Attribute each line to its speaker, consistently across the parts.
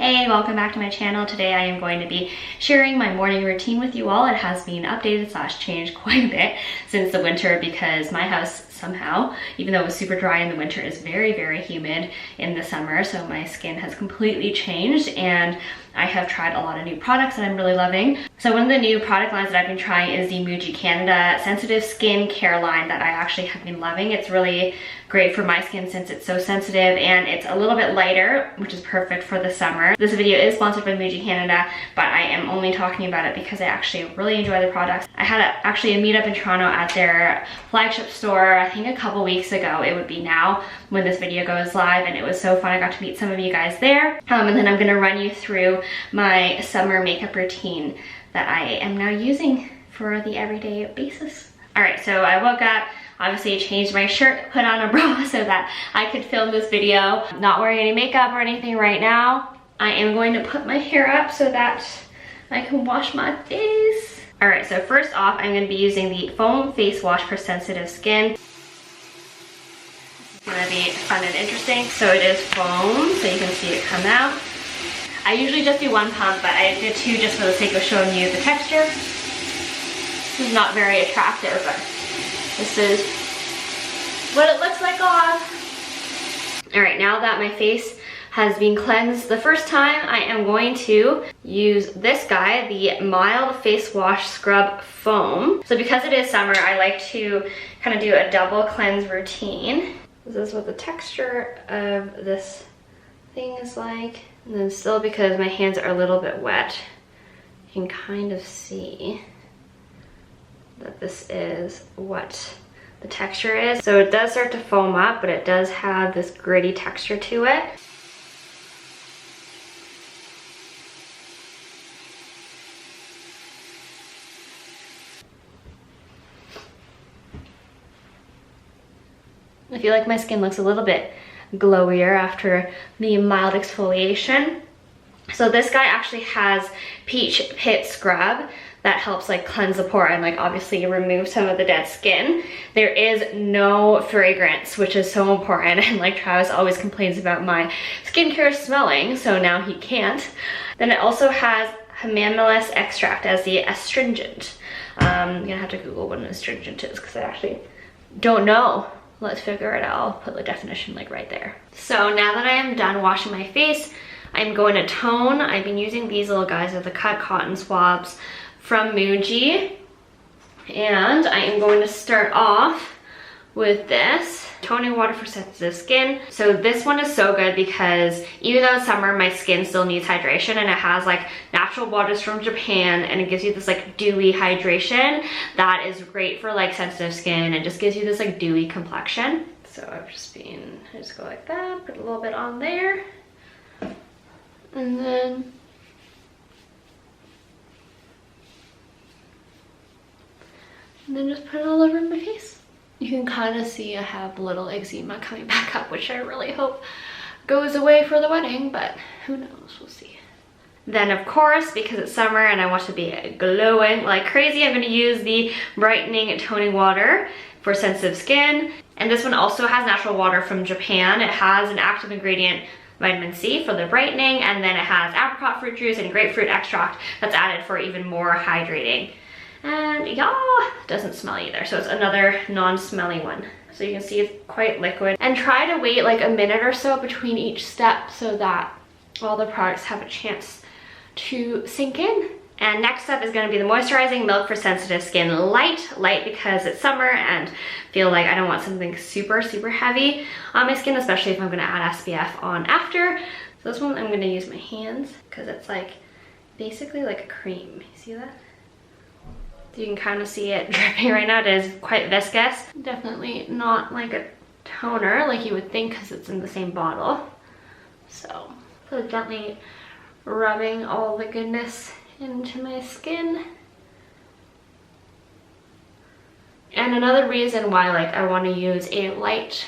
Speaker 1: Hey, welcome back to my channel. Today I am going to be sharing my morning routine with you all. It has been updated / changed quite a bit since the winter because my house somehow, even though it was super dry in the winter, is very, very humid in the summer. So my skin has completely changed and I have tried a lot of new products that I'm really loving. So one of the new product lines that I've been trying is the Muji Canada Sensitive Skin Care line that I actually have been loving. It's really great for my skin since it's so sensitive and it's a little bit lighter, which is perfect for the summer. This video is sponsored by Muji Canada, but I am only talking about it because I actually really enjoy the products. I had actually a meetup in Toronto at their flagship store, I think a couple weeks ago. It would be now when this video goes live, and it was so fun. I got to meet some of you guys there. And then I'm gonna run you through my summer makeup routine that I am now using for the everyday basis. All right, so I woke up, obviously changed my shirt, put on a bra so that I could film this video. Not wearing any makeup or anything right now. I am going to put my hair up so that I can wash my face. All right, so first off, I'm gonna be using the Foam Face Wash for sensitive skin. It's gonna be fun and interesting. So it is foam, so you can see it come out. I usually just do one pump, but I did two just for the sake of showing you the texture. This is not very attractive, but this is what it looks like on. All right, now that my face has been cleansed the first time, I am going to use this guy, the Mild Face Wash Scrub Foam. So because it is summer, I like to kind of do a double cleanse routine. This is what the texture of this thing is like. And then still, because my hands are a little bit wet, you can kind of see that this is what the texture is. So it does start to foam up, but it does have this gritty texture to it. I feel like my skin looks a little bit glowier after the mild exfoliation. So this guy actually has Peach Pit Scrub that helps like cleanse the pore and like obviously remove some of the dead skin. There is no fragrance, which is so important, and like Travis always complains about my skincare smelling, so now he can't. Then it also has Hamamelis extract as the astringent. I'm gonna have to Google what an astringent is because I actually don't know. Let's figure it out. I'll put the definition like right there. So now that I am done washing my face, I'm going to tone. I've been using these little guys, are the cut cotton swabs from Muji. And I am going to start off with this toning water for sensitive skin. So this one is so good because even though it's summer, my skin still needs hydration, and it has like natural waters from Japan, and it gives you this like dewy hydration that is great for like sensitive skin and just gives you this like dewy complexion. So I just go like that, put a little bit on there, and then just put it all over my face. You can kind of see I have a little eczema coming back up, which I really hope goes away for the wedding, but who knows, we'll see. Then of course, because it's summer and I want to be glowing like crazy, I'm gonna use the brightening toning water for sensitive skin. And this one also has natural water from Japan. It has an active ingredient, vitamin C, for the brightening, and then it has apricot fruit juice and grapefruit extract that's added for even more hydrating. And yeah, it doesn't smell either, so it's another non-smelly one. So you can see it's quite liquid. And try to wait like a minute or so between each step so that all the products have a chance to sink in. And next up is going to be the Moisturizing Milk for Sensitive Skin Light because it's summer and feel like I don't want something super, super heavy on my skin, especially if I'm going to add SPF on after. So this one I'm going to use my hands because it's like basically like a cream. You see that? You can kind of see it dripping right now. It is quite viscous. Definitely not like a toner like you would think because it's in the same bottle. So gently rubbing all the goodness into my skin. And another reason why like I want to use a light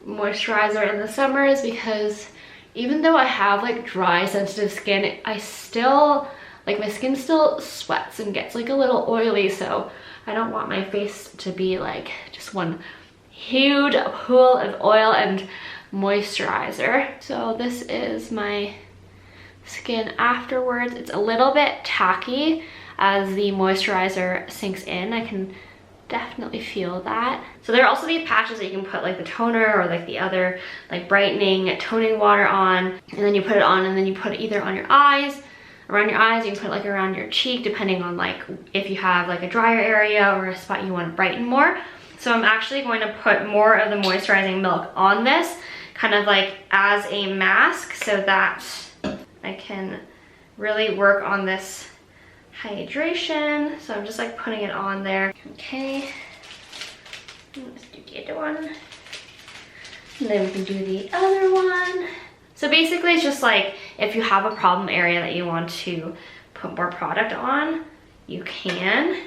Speaker 1: moisturizer in the summer is because even though I have like dry sensitive skin, I still like my skin still sweats and gets like a little oily, so I don't want my face to be like just one huge pool of oil and moisturizer. So this is my skin afterwards. It's a little bit tacky as the moisturizer sinks in. I can definitely feel that. So there are also these patches that you can put like the toner or like the other like brightening toning water on, and then you put it on and then you put it either on your eyes, around your eyes, you can put it like around your cheek depending on like if you have like a drier area or a spot you want to brighten more. So I'm actually going to put more of the moisturizing milk on this, kind of like as a mask, so that I can really work on this hydration. So I'm just like putting it on there. Okay, let's do the other one. And then we can do the other one. So basically it's just like if you have a problem area that you want to put more product on, you can.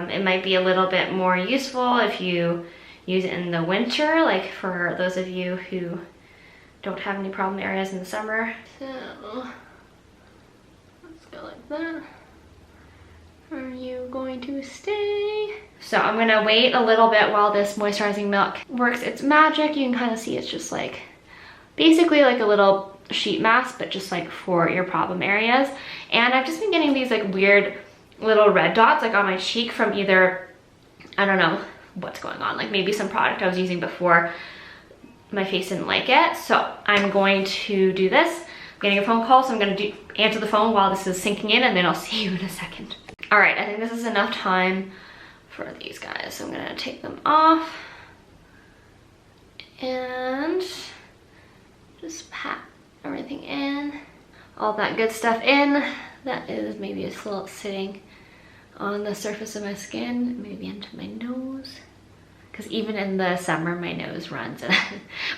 Speaker 1: It might be a little bit more useful if you use it in the winter, like for those of you who don't have any problem areas in the summer. So let's go like that. Are you going to stay? So I'm gonna wait a little bit while this moisturizing milk works its magic. You can kind of see it's just like basically like a little sheet mask, but just like for your problem areas. And I've just been getting these like weird little red dots like on my cheek from either, I don't know what's going on, like maybe some product I was using before my face didn't like it. So I'm going to do this. I'm getting a phone call, so I'm gonna answer the phone while this is sinking in, and then I'll see you in a second. All right, I think this is enough time for these guys. So I'm gonna take them off and just pat everything in, all that good stuff in. That is maybe still sitting on the surface of my skin, maybe into my nose. Because even in the summer, my nose runs and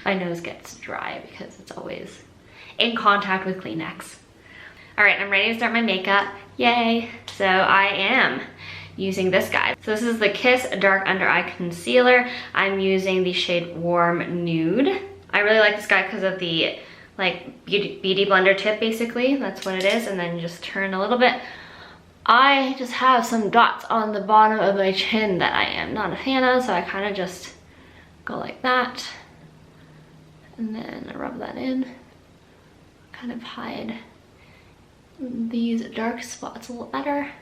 Speaker 1: my nose gets dry because it's always in contact with Kleenex. All right, I'm ready to start my makeup. Yay! So I am using this guy. So this is the Kiss Dark Under Eye Concealer. I'm using the shade Warm Nude. I really like this guy because of the like beauty blender tip, basically. That's what it is. And then you just turn a little bit. I just have some dots on the bottom of my chin that I am not a fan of, so I kind of just go like that. And then I rub that in. Kind of hide these dark spots a little better.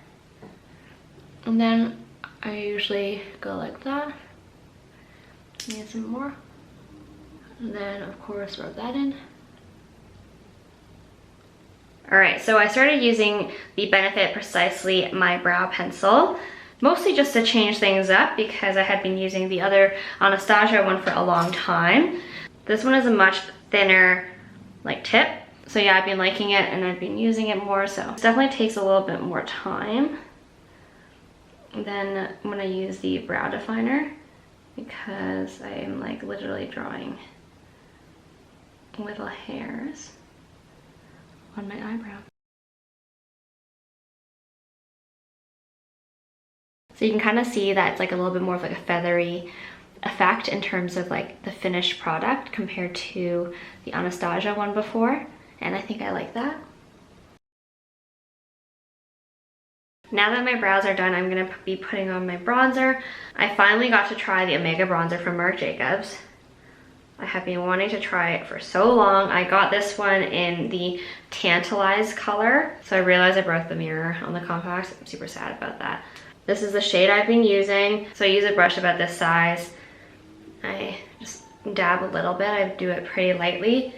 Speaker 1: And then I usually go like that. Need some more. And then of course rub that in. All right, so I started using the Benefit Precisely My Brow Pencil, mostly just to change things up because I had been using the other Anastasia one for a long time. This one is a much thinner like tip. So yeah, I've been liking it and I've been using it more, so it definitely takes a little bit more time. And then I'm gonna use the brow definer because I am like literally drawing little hairs on my eyebrow. So you can kind of see that it's like a little bit more of like a feathery effect in terms of like the finished product compared to the Anastasia one before. And I think I like that. Now that my brows are done, I'm gonna be putting on my bronzer. I finally got to try the Omega bronzer from Marc Jacobs. I have been wanting to try it for so long. I got this one in the Tantalize color. So I realized I broke the mirror on the compacts. I'm super sad about that. This is the shade I've been using. So I use a brush about this size. I just dab a little bit. I do it pretty lightly.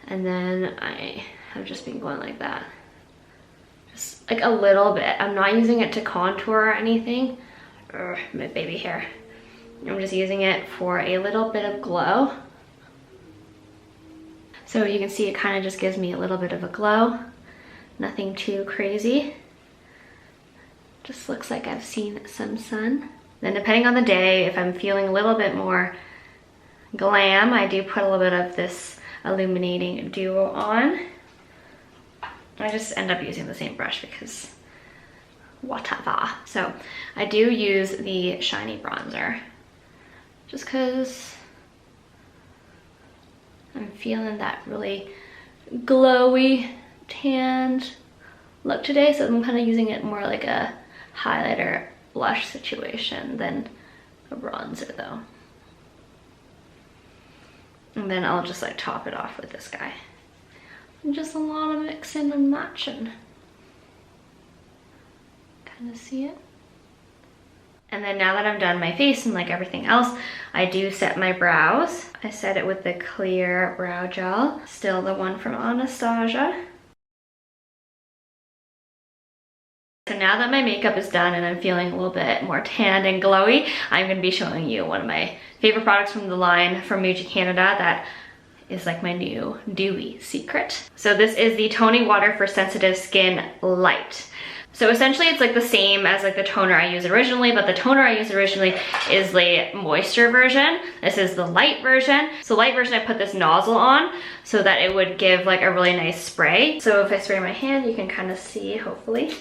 Speaker 1: And then I have just been going like that. Just like a little bit. I'm not using it to contour or anything. My baby hair. I'm just using it for a little bit of glow. So you can see it kind of just gives me a little bit of a glow. Nothing too crazy. Just looks like I've seen some sun. Then depending on the day, if I'm feeling a little bit more glam, I do put a little bit of this illuminating duo on. I just end up using the same brush because whatever. So I do use the shiny bronzer just because I'm feeling that really glowy tanned look today. So I'm kind of using it more like a highlighter blush situation than a bronzer though. And then I'll just like top it off with this guy. Just a lot of mixing and matching. Kind of see it. And then now that I've done my face and like everything else, I do set my brows. I set it with the clear brow gel, still the one from Anastasia. So now that my makeup is done and I'm feeling a little bit more tanned and glowy, I'm going to be showing you one of my favorite products from the line from Muji Canada that is like my new dewy secret. So this is the Toning Water for Sensitive Skin Light. So essentially it's like the same as like the toner I used originally, but the toner I used originally is the moisture version. This is the light version. So light version, I put this nozzle on so that it would give like a really nice spray. So if I spray my hand, you can kind of see, hopefully.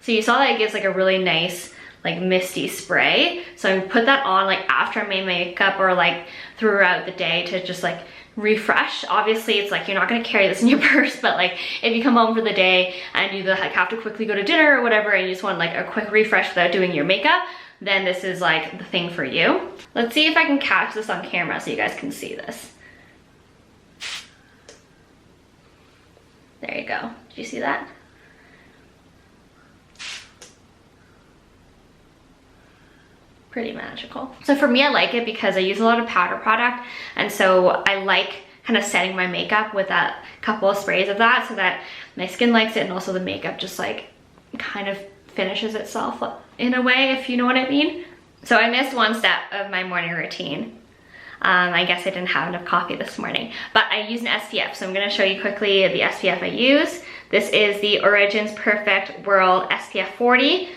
Speaker 1: So you saw that it gives like a really nice like misty spray. So I put that on like after I made makeup or like throughout the day to just like refresh. Obviously it's like you're not going to carry this in your purse, but like if you come home for the day and you like have to quickly go to dinner or whatever and you just want like a quick refresh without doing your makeup, then this is like the thing for you. Let's see if I can catch this on camera so you guys can see this. There you go. Did you see that? Pretty magical. So for me, I like it because I use a lot of powder product, and so I like kind of setting my makeup with a couple of sprays of that so that my skin likes it and also the makeup just like kind of finishes itself in a way, if you know what I mean. So I missed one step of my morning routine. I guess I didn't have enough coffee this morning, but I use an SPF. So I'm gonna show you quickly the SPF I use. This is the Origins Perfect World SPF 40.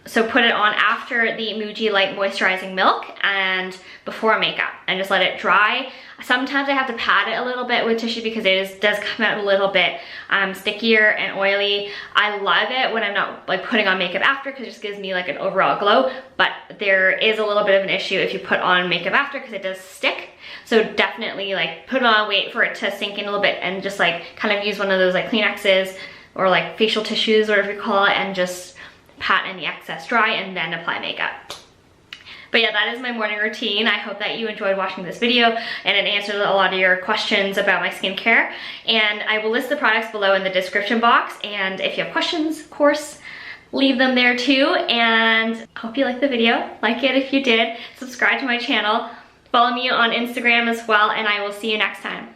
Speaker 1: So put it on after the Muji Light Moisturizing Milk and before makeup and just let it dry. Sometimes I have to pat it a little bit with tissue because it does come out a little bit stickier and oily. I love it when I'm not like putting on makeup after because it just gives me like an overall glow, but there is a little bit of an issue if you put on makeup after because it does stick. So definitely like put it on, wait for it to sink in a little bit and just like kind of use one of those like Kleenexes or like facial tissues, whatever you call it, and just pat any excess dry and then apply makeup. But yeah, that is my morning routine. I hope that you enjoyed watching this video and it answered a lot of your questions about my skincare. And I will list the products below in the description box. And if you have questions, of course, leave them there too. And I hope you liked the video. Like it if you did. Subscribe to my channel. Follow me on Instagram as well. And I will see you next time.